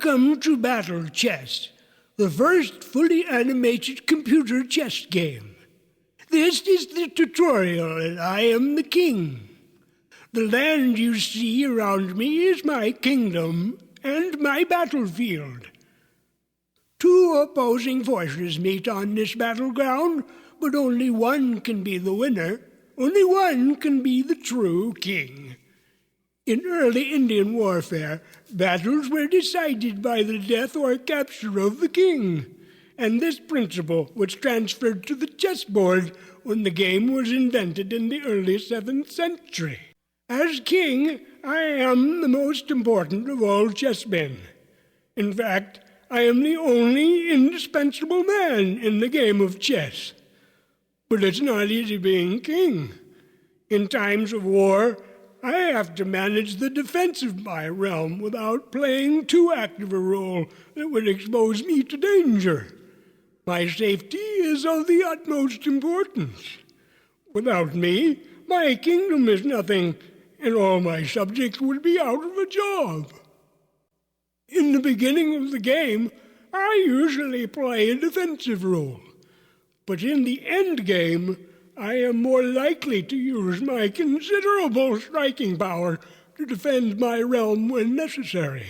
Welcome to Battle Chess, the first fully animated computer chess game. This is the tutorial, and I am the king. The land you see around me is my kingdom and my battlefield. Two opposing forces meet on this battleground, but only one can be the winner. Only one can be the true king. In early Indian warfare, battles were decided by the death or capture of the king, and this principle was transferred to the chessboard when the game was invented in the early 7th century. As king, I am the most important of all chessmen. In fact, I am the only indispensable man in the game of chess. But it's not easy being king. In times of war, I have to manage the defense of my realm without playing too active a role that would expose me to danger. My safety is of the utmost importance. Without me, my kingdom is nothing, and all my subjects would be out of a job. In the beginning of the game, I usually play a defensive role, but in the end game, I am more likely to use my considerable striking power to defend my realm when necessary.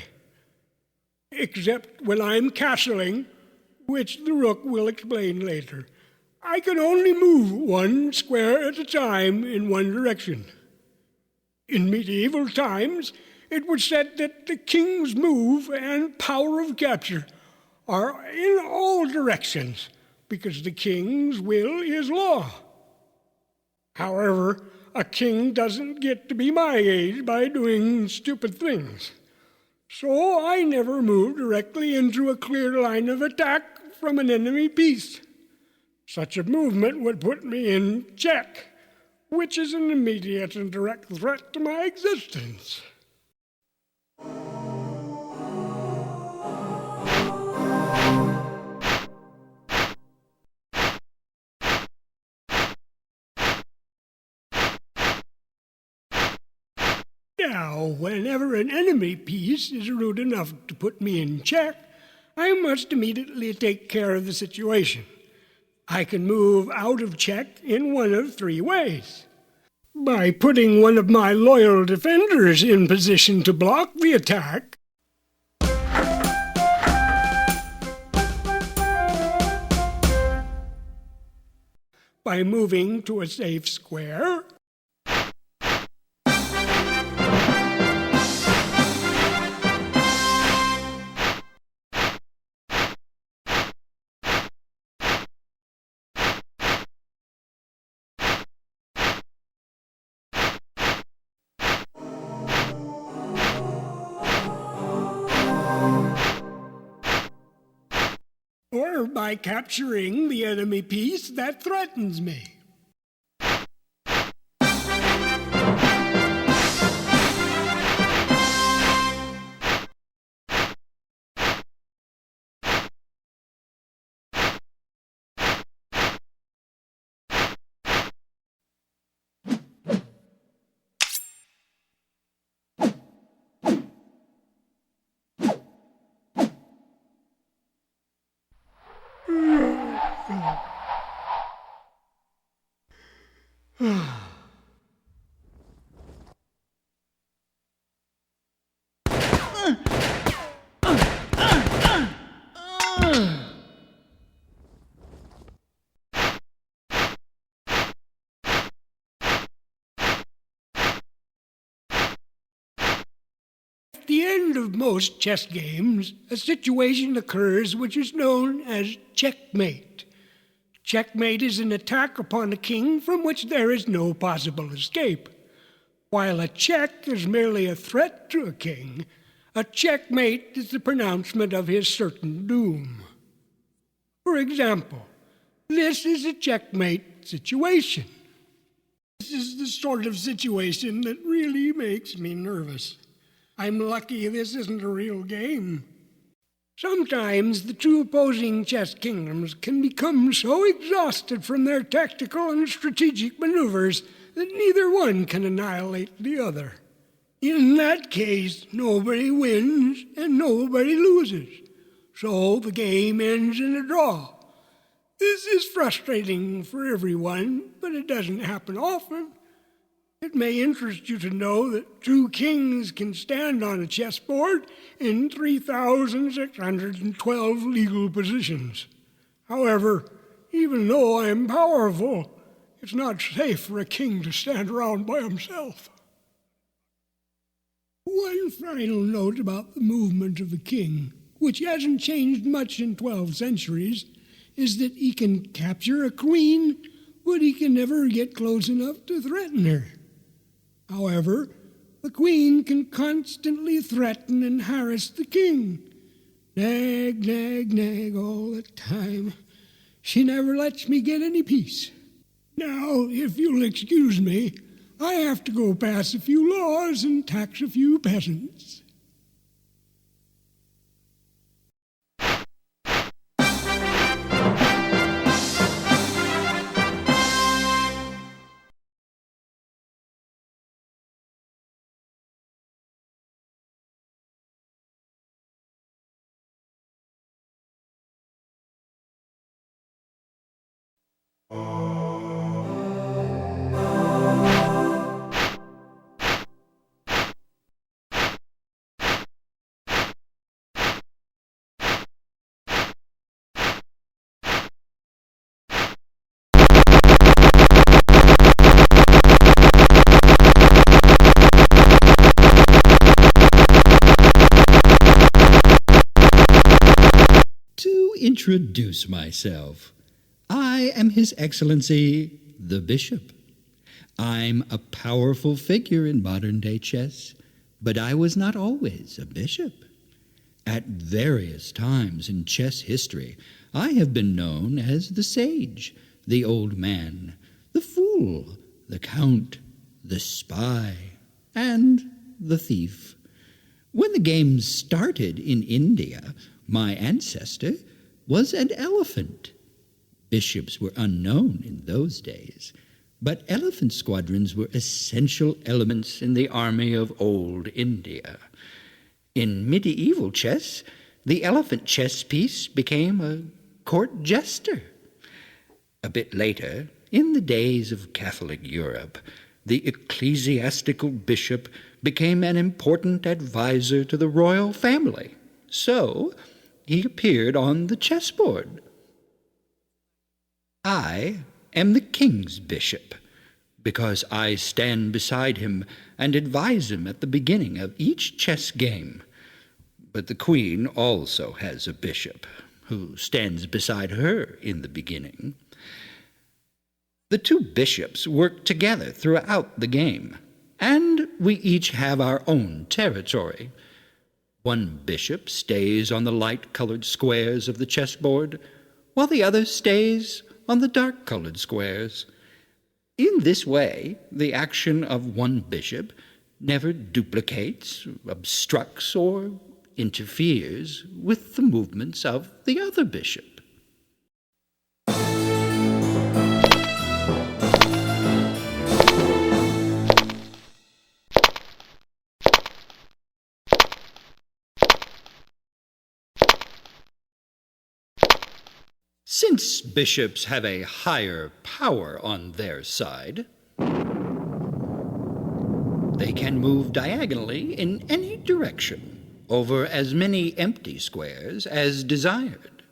Except when I'm castling, which the Rook will explain later. I can only move one square at a time in one direction. In medieval times, it was said that the king's move and power of capture are in all directions, because the king's will is law. However, a king doesn't get to be my age by doing stupid things. So I never move directly into a clear line of attack from an enemy piece. Such a movement would put me in check, which is an immediate and direct threat to my existence. Now, whenever an enemy piece is rude enough to put me in check, I must immediately take care of the situation. I can move out of check in one of three ways. By putting one of my loyal defenders in position to block the attack, by moving to a safe square, or by capturing the enemy piece that threatens me. At the end of most chess games, a situation occurs which is known as checkmate. Checkmate is an attack upon a king from which there is no possible escape. While a check is merely a threat to a king, a checkmate is the pronouncement of his certain doom. For example, this is a checkmate situation. This is the sort of situation that really makes me nervous. I'm lucky this isn't a real game. Sometimes the two opposing chess kingdoms can become so exhausted from their tactical and strategic maneuvers that neither one can annihilate the other. In that case, nobody wins and nobody loses. So the game ends in a draw. This is frustrating for everyone, but it doesn't happen often. It may interest you to know that two kings can stand on a chessboard in 3,612 legal positions. However, even though I am powerful, it's not safe for a king to stand around by himself. One final note about the movement of a king, which hasn't changed much in 12 centuries, is that he can capture a queen, but he can never get close enough to threaten her. However, the queen can constantly threaten and harass the king. Nag, nag, nag all the time. She never lets me get any peace. Now, if you'll excuse me, I have to go pass a few laws and tax a few peasants. Introduce myself. I am His Excellency, the Bishop. I'm a powerful figure in modern-day chess, but I was not always a bishop. At various times in chess history, I have been known as the sage, the old man, the fool, the count, the spy, and the thief. When the game started in India, my ancestor was an elephant. Bishops were unknown in those days, but elephant squadrons were essential elements in the army of old India. In medieval chess, the elephant chess piece became a court jester. A bit later, in the days of Catholic Europe, the ecclesiastical bishop became an important advisor to the royal family. So, he appeared on the chessboard. I am the king's bishop, because I stand beside him and advise him at the beginning of each chess game. But the queen also has a bishop, who stands beside her in the beginning. The two bishops work together throughout the game, and we each have our own territory. One bishop stays on the light-colored squares of the chessboard, while the other stays on the dark-colored squares. In this way, the action of one bishop never duplicates, obstructs, or interferes with the movements of the other bishop. Since bishops have a higher power on their side, they can move diagonally in any direction over as many empty squares as desired.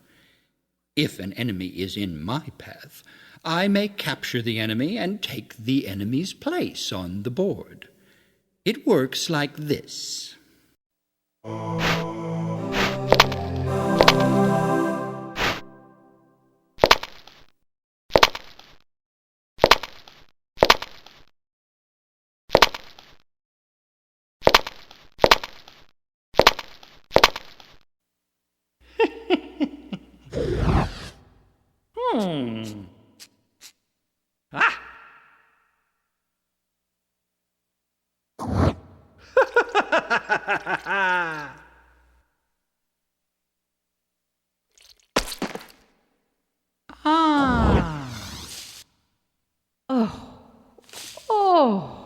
If an enemy is in my path, I may capture the enemy and take the enemy's place on the board. It works like this. Ah! Ah! Oh. Oh.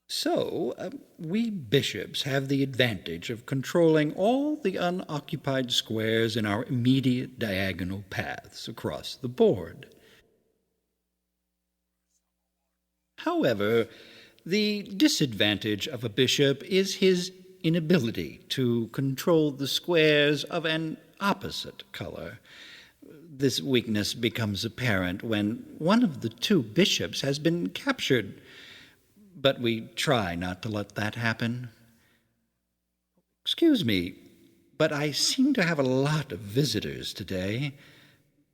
So, we bishops have the advantage of controlling all the unoccupied squares in our immediate diagonal paths across the board. However, the disadvantage of a bishop is his inability to control the squares of an opposite color. This weakness becomes apparent when one of the two bishops has been captured, but we try not to let that happen. Excuse me, but I seem to have a lot of visitors today.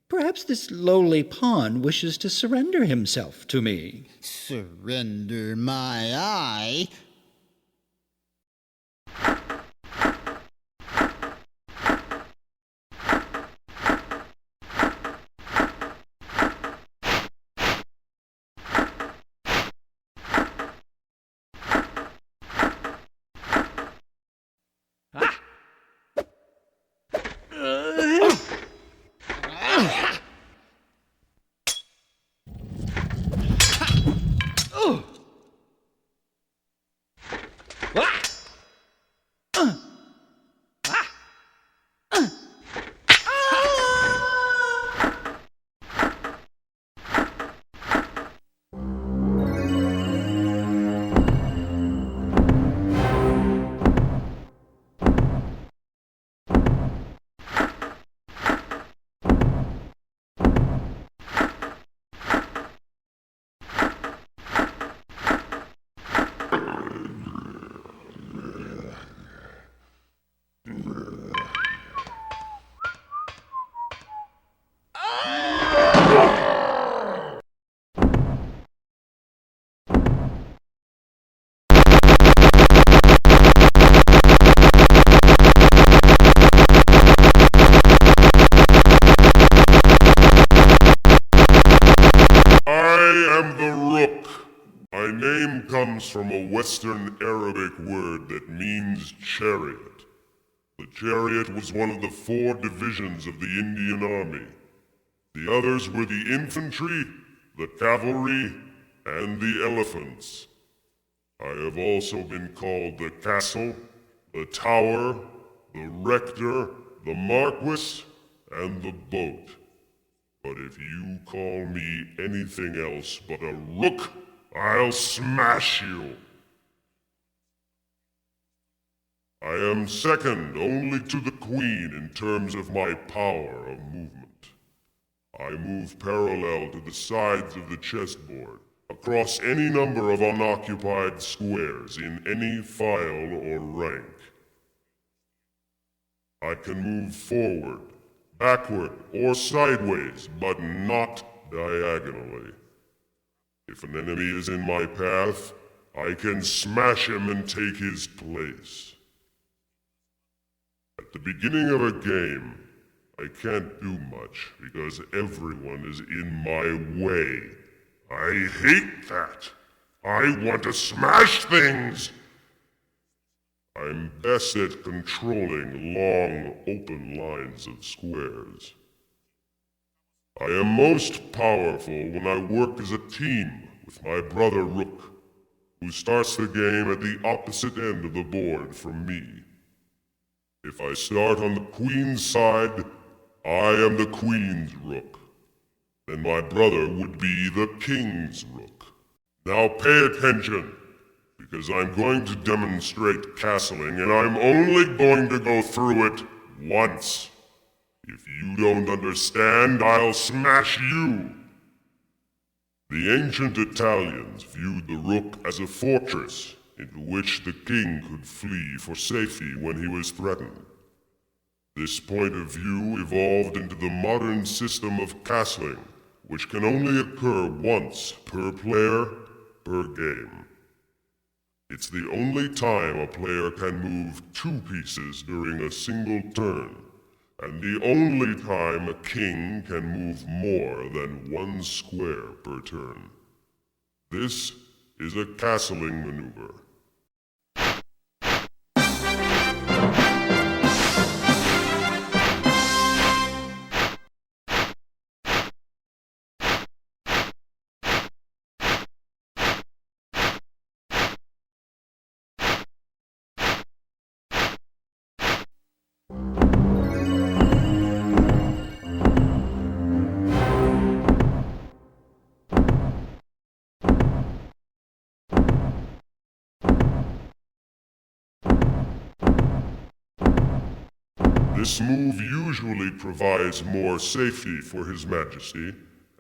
Perhaps this lowly pawn wishes to surrender himself to me. Surrender my eye? My name comes from a Western Arabic word that means chariot. The chariot was one of the 4 divisions of the Indian Army. The others were the infantry, the cavalry, and the elephants. I have also been called the castle, the tower, the rector, the marquis, and the boat. But if you call me anything else but a rook, I'll smash you. I am second only to the queen in terms of my power of movement. I move parallel to the sides of the chessboard, across any number of unoccupied squares in any file or rank. I can move forward, backward, or sideways, but not diagonally. If an enemy is in my path, I can smash him and take his place. At the beginning of a game, I can't do much because everyone is in my way. I hate that. I want to smash things. I'm best at controlling long, open lines of squares. I am most powerful when I work as a team with my brother Rook, who starts the game at the opposite end of the board from me. If I start on the queen's side, I am the queen's rook. Then my brother would be the king's rook. Now pay attention, because I'm going to demonstrate castling, and I'm only going to go through it once. If you don't understand, I'll smash you. The ancient Italians viewed the rook as a fortress into which the king could flee for safety when he was threatened. This point of view evolved into the modern system of castling, which can only occur once per player, per game. It's the only time a player can move 2 pieces during a single turn, and the only time a king can move more than 1 square per turn. This is a castling maneuver. This move usually provides more safety for His Majesty,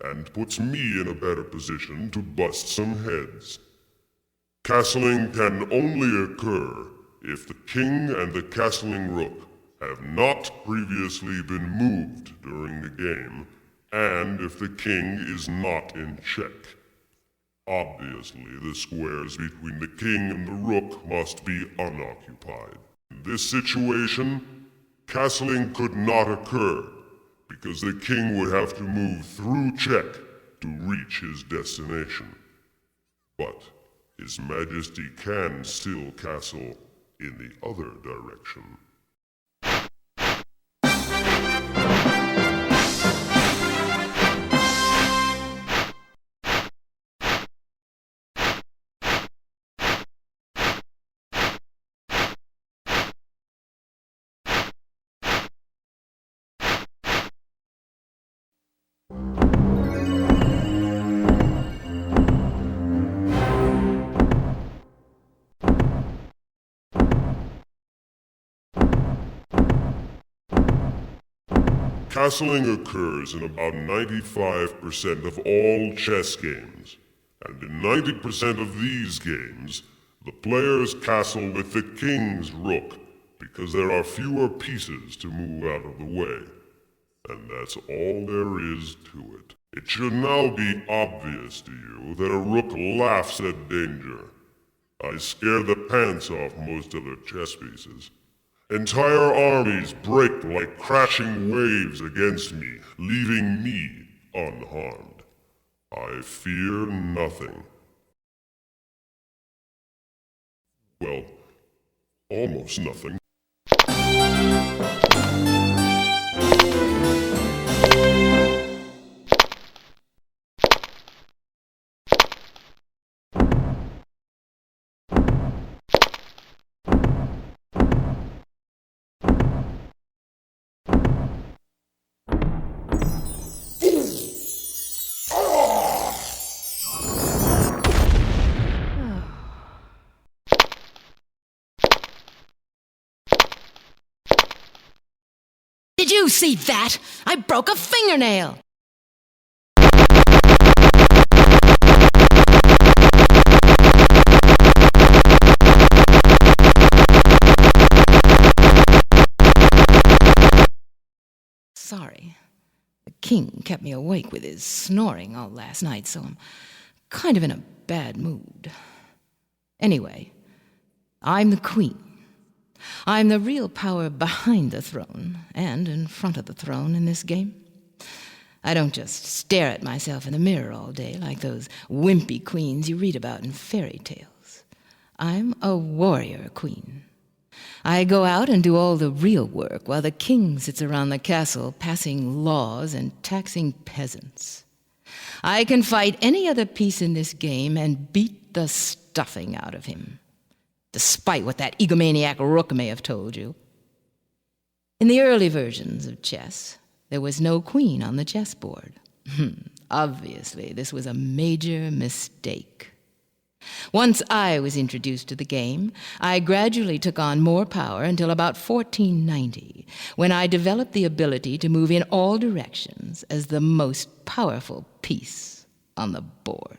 and puts me in a better position to bust some heads. Castling can only occur if the king and the castling rook have not previously been moved during the game, and if the king is not in check. Obviously, the squares between the king and the rook must be unoccupied. In this situation, castling could not occur, because the king would have to move through check to reach his destination. But His Majesty can still castle in the other direction. Castling occurs in about 95% of all chess games, and in 90% of these games, the players castle with the king's rook because there are fewer pieces to move out of the way. And that's all there is to it. It should now be obvious to you that a rook laughs at danger. I scare the pants off most other chess pieces. Entire armies break like crashing waves against me, leaving me unharmed. I fear nothing. Well, almost nothing. Did you see that? I broke a fingernail! Sorry. The king kept me awake with his snoring all last night, so I'm kind of in a bad mood. Anyway, I'm the queen. I'm the real power behind the throne and in front of the throne in this game. I don't just stare at myself in the mirror all day like those wimpy queens you read about in fairy tales. I'm a warrior queen. I go out and do all the real work while the king sits around the castle passing laws and taxing peasants. I can fight any other piece in this game and beat the stuffing out of him, despite what that egomaniac Rook may have told you. In the early versions of chess, there was no queen on the chessboard. Obviously, this was a major mistake. Once I was introduced to the game, I gradually took on more power until about 1490, when I developed the ability to move in all directions as the most powerful piece on the board.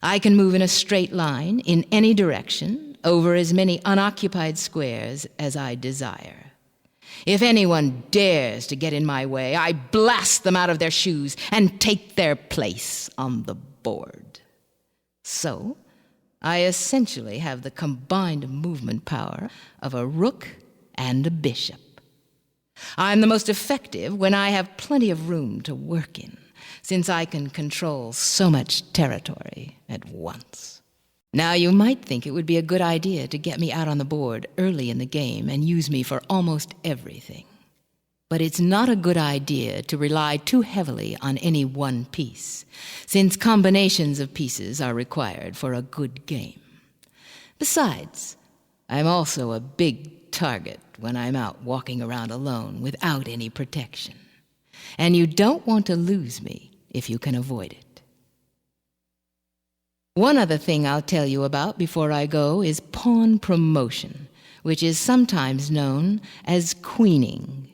I can move in a straight line in any direction over as many unoccupied squares as I desire. If anyone dares to get in my way, I blast them out of their shoes and take their place on the board. So, I essentially have the combined movement power of a rook and a bishop. I'm the most effective when I have plenty of room to work in, since I can control so much territory at once. Now, you might think it would be a good idea to get me out on the board early in the game and use me for almost everything. But it's not a good idea to rely too heavily on any one piece, since combinations of pieces are required for a good game. Besides, I'm also a big target when I'm out walking around alone without any protection. And you don't want to lose me if you can avoid it. One other thing I'll tell you about before I go is pawn promotion, which is sometimes known as queening.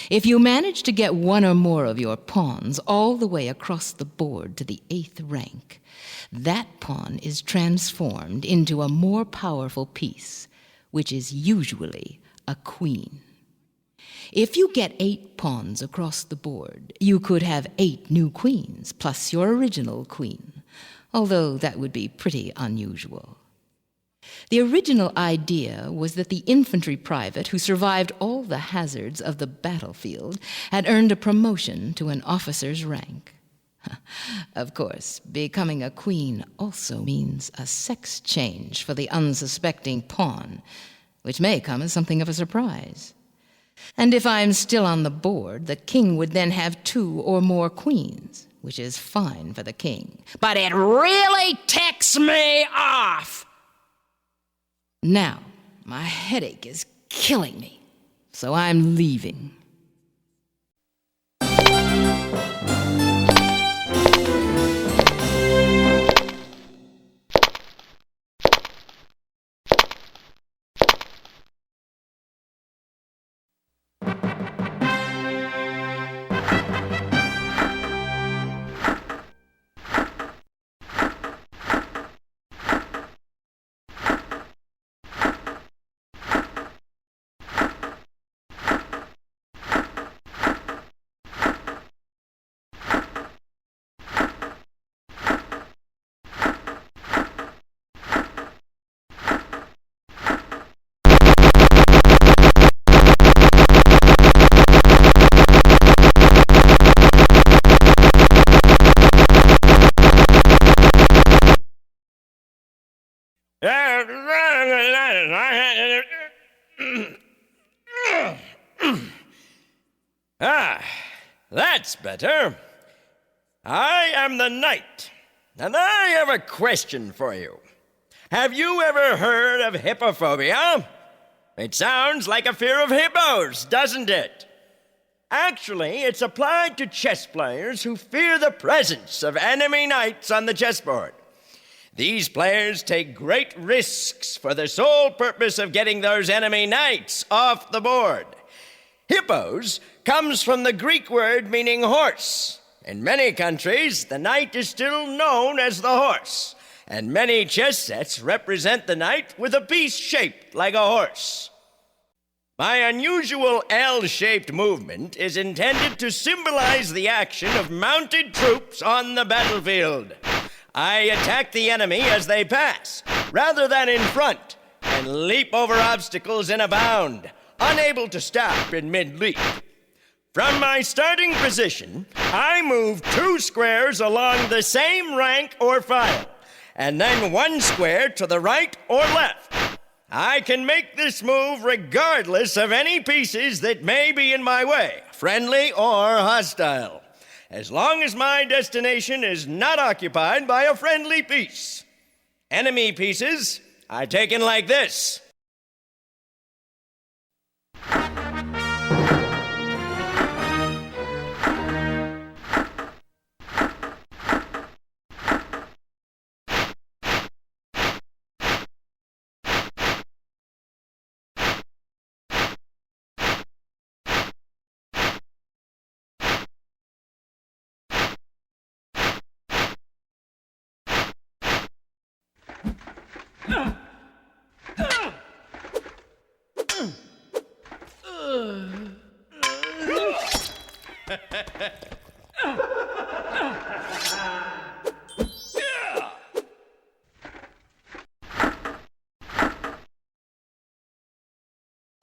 If you manage to get one or more of your pawns all the way across the board to the 8th rank, that pawn is transformed into a more powerful piece, which is usually a queen. If you get 8 pawns across the board, you could have 8 new queens plus your original queen, although that would be pretty unusual. The original idea was that the infantry private who survived all the hazards of the battlefield had earned a promotion to an officer's rank. Of course, becoming a queen also means a sex change for the unsuspecting pawn, which may come as something of a surprise. And if I'm still on the board, the king would then have 2 or more queens, which is fine for the king. But it really ticks me off! Now, my headache is killing me, so I'm leaving. That's better. I am the knight, and I have a question for you. Have you ever heard of hippophobia? It sounds like a fear of hippos, doesn't it? Actually, it's applied to chess players who fear the presence of enemy knights on the chessboard. These players take great risks for the sole purpose of getting those enemy knights off the board. Hippos comes from the Greek word meaning horse. In many countries, the knight is still known as the horse, and many chess sets represent the knight with a piece shaped like a horse. My unusual L-shaped movement is intended to symbolize the action of mounted troops on the battlefield. I attack the enemy as they pass, rather than in front, and leap over obstacles in a bound, unable to stop in mid-leap. From my starting position, I move 2 squares along the same rank or file, and then 1 square to the right or left. I can make this move regardless of any pieces that may be in my way, friendly or hostile, as long as my destination is not occupied by a friendly piece. Enemy pieces are taken like this.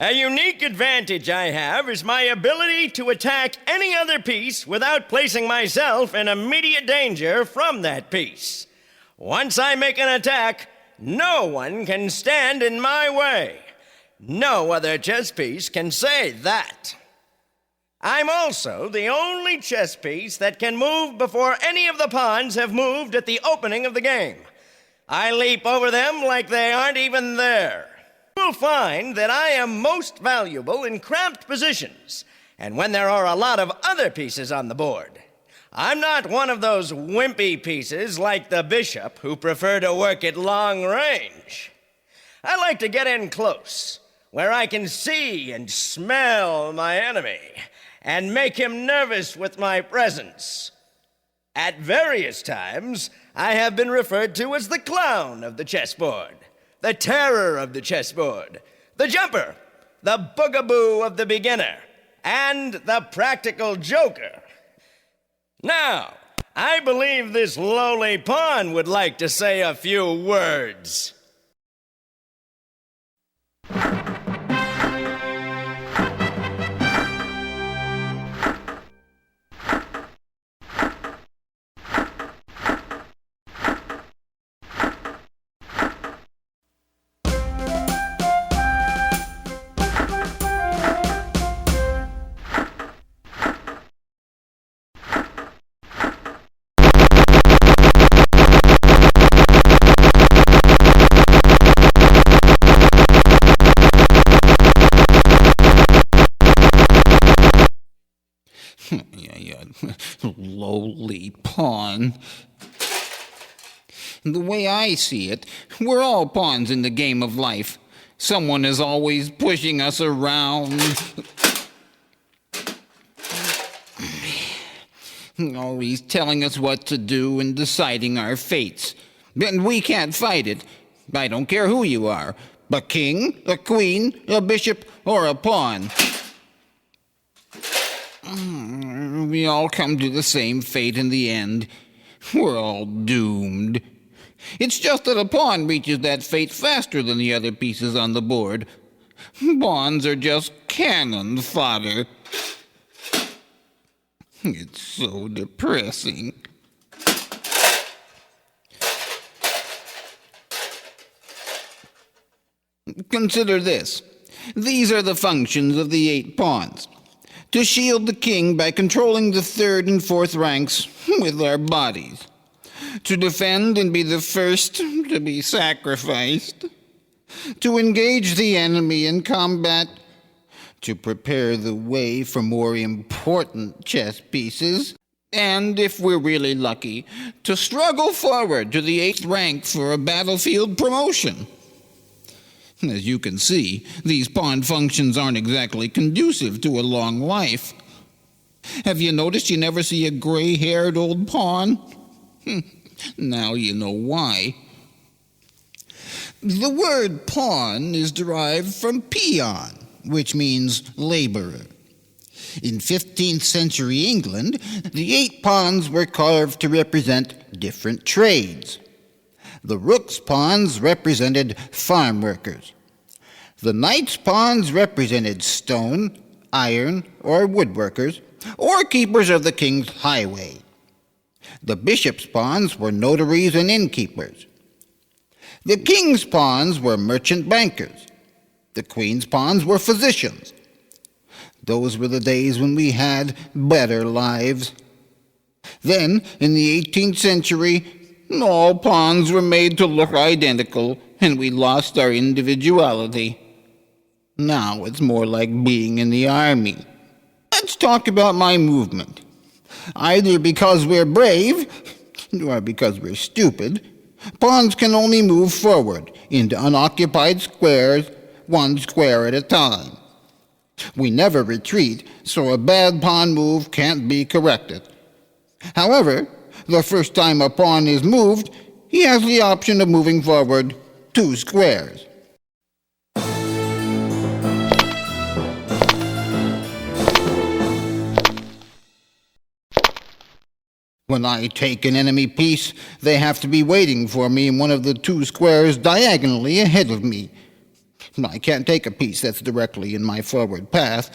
A unique advantage I have is my ability to attack any other piece without placing myself in immediate danger from that piece. Once I make an attack, no one can stand in my way. No other chess piece can say that. I'm also the only chess piece that can move before any of the pawns have moved at the opening of the game. I leap over them like they aren't even there. You'll find that I am most valuable in cramped positions, and when there are a lot of other pieces on the board. I'm not one of those wimpy pieces like the bishop who prefer to work at long range. I like to get in close, where I can see and smell my enemy, and make him nervous with my presence. At various times, I have been referred to as the clown of the chessboard, the terror of the chessboard, the jumper, the bugaboo of the beginner, and the practical joker. Now, I believe this lowly pawn would like to say a few words. Lowly pawn. The way I see it, we're all pawns in the game of life. Someone is always pushing us around. Always telling us what to do and deciding our fates. And we can't fight it. I don't care who you are. A king, a queen, a bishop, or a pawn. We all come to the same fate in the end. We're all doomed. It's just that a pawn reaches that fate faster than the other pieces on the board. Pawns are just cannon fodder. It's so depressing. Consider this. These are the functions of the 8 pawns. To shield the king by controlling the 3rd and 4th ranks with our bodies. To defend and be the first to be sacrificed. To engage the enemy in combat. To prepare the way for more important chess pieces. And, if we're really lucky, to struggle forward to the 8th rank for a battlefield promotion. As you can see, these pawn functions aren't exactly conducive to a long life. Have you noticed you never see a gray-haired old pawn? Now you know why. The word pawn is derived from peon, which means laborer. In 15th century England, the 8 pawns were carved to represent different trades. The rook's pawns represented farm workers. The knight's pawns represented stone, iron, or woodworkers, or keepers of the king's highway. The bishop's pawns were notaries and innkeepers. The king's pawns were merchant bankers. The queen's pawns were physicians. Those were the days when we had better lives. Then, in the 18th century, all pawns were made to look identical, and we lost our individuality. Now it's more like being in the army. Let's talk about my movement. Either because we're brave, or because we're stupid, pawns can only move forward into unoccupied squares, 1 square at a time. We never retreat, so a bad pawn move can't be corrected. However, the first time a pawn is moved, he has the option of moving forward 2 squares. When I take an enemy piece, they have to be waiting for me in one of the 2 squares diagonally ahead of me. I can't take a piece that's directly in my forward path.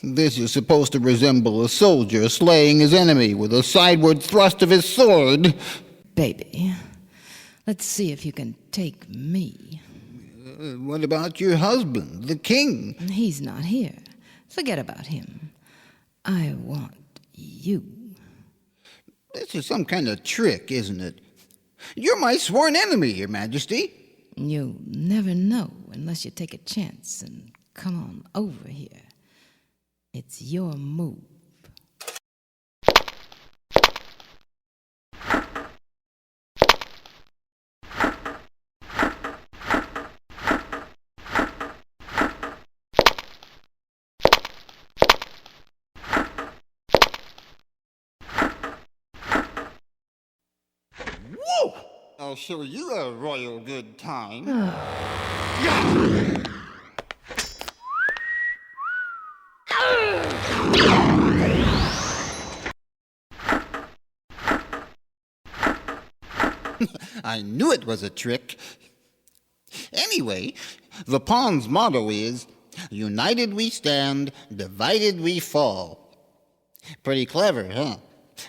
This is supposed to resemble a soldier slaying his enemy with a sideward thrust of his sword. Baby, let's see if you can take me. What about your husband, the king? He's not here. Forget about him. I want you. This is some kind of trick, isn't it? You're my sworn enemy, Your Majesty. You'll never know unless you take a chance and come on over here. It's your move. Woo! I'll show you a royal good time. I knew it was a trick. Anyway, the pawn's motto is, united we stand, divided we fall. Pretty clever, huh?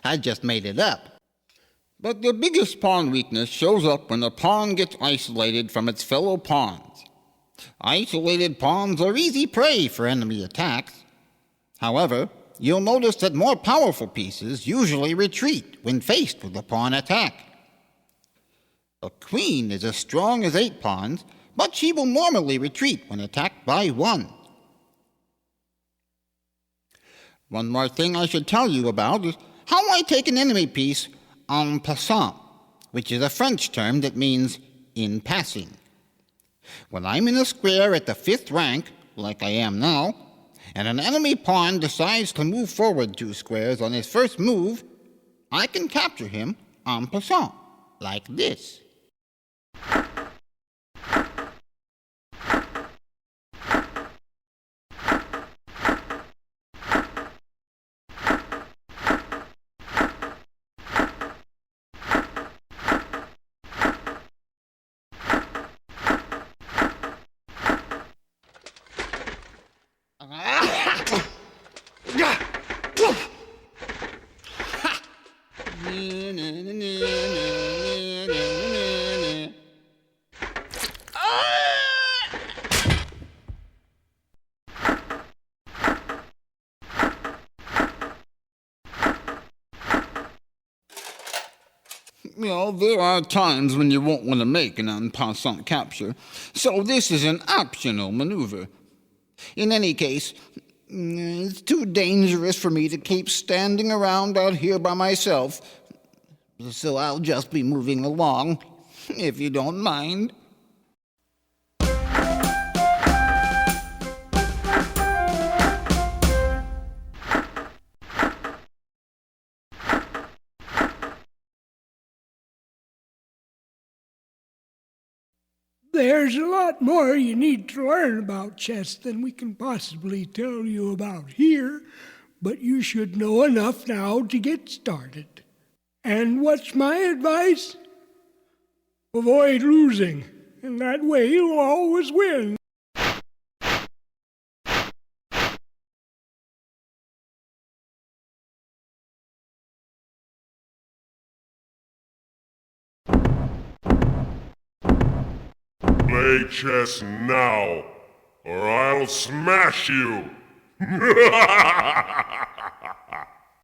I just made it up. But the biggest pawn weakness shows up when a pawn gets isolated from its fellow pawns. Isolated pawns are easy prey for enemy attacks. However, you'll notice that more powerful pieces usually retreat when faced with a pawn attack. A queen is as strong as 8 pawns, but she will normally retreat when attacked by 1. One more thing I should tell you about is how I take an enemy piece en passant, which is a French term that means in passing. When I'm in a square at the 5th rank, like I am now, and an enemy pawn decides to move forward 2 squares on his first move, I can capture him en passant, like this. You know, there are times when you won't want to make an en passant capture, so this is an optional maneuver. In any case, it's too dangerous for me to keep standing around out here by myself, so I'll just be moving along, if you don't mind. There's a lot more you need to learn about chess than we can possibly tell you about here, but you should know enough now to get started. And what's my advice? Avoid losing, and that way you'll always win. Play chess now, or I'll smash you!